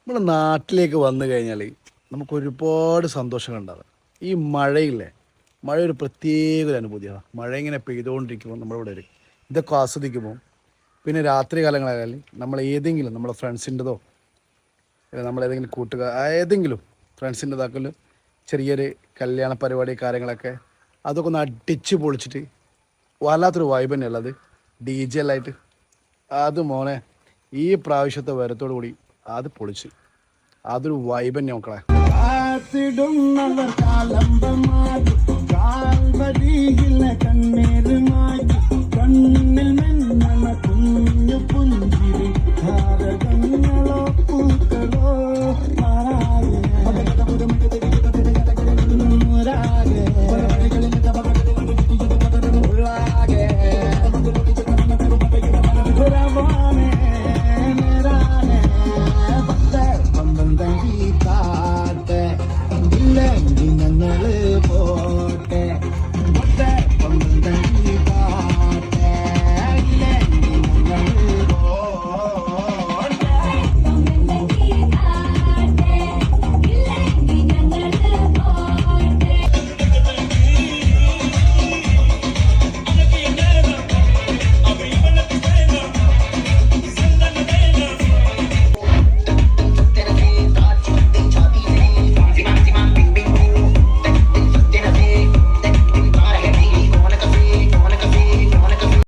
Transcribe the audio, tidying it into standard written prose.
നമ്മുടെ നാട്ടിലേക്ക് വന്നു കഴിഞ്ഞാൽ നമുക്ക് ഒരുപാട് സന്തോഷങ്ങളുണ്ടാകും. ഈ മഴയില്ലേ, മഴ ഒരു പ്രത്യേക ഒരു അനുഭൂതിയാണ്. മഴ ഇങ്ങനെ പെയ്തുകൊണ്ടിരിക്കുമ്പോൾ നമ്മളിവിടെ ഒരു ഇതൊക്കെ ആസ്വദിക്കുമ്പോൾ, പിന്നെ രാത്രി കാലങ്ങളായാലും നമ്മൾ ഏതെങ്കിലും നമ്മളെ ഫ്രണ്ട്സിൻ്റെതോ നമ്മളേതെങ്കിലും ഏതെങ്കിലും ഫ്രണ്ട്സിൻ്റെ ഇതാക്കലും ചെറിയൊരു കല്യാണ പരിപാടി കാര്യങ്ങളൊക്കെ അതൊക്കെ ഒന്ന് അടിച്ച് പൊളിച്ചിട്ട് വല്ലാത്തൊരു വൈബ് തന്നെയല്ല അത്. ഡി ജെ എല്ലായിട്ട് അത് മോനെ ഈ പ്രാവശ്യത്തെ വരത്തോടു കൂടി അത് പൊളിച്ച് അതൊരു വൈബ് തന്നെ മക്കളെ. കണ്ണീരും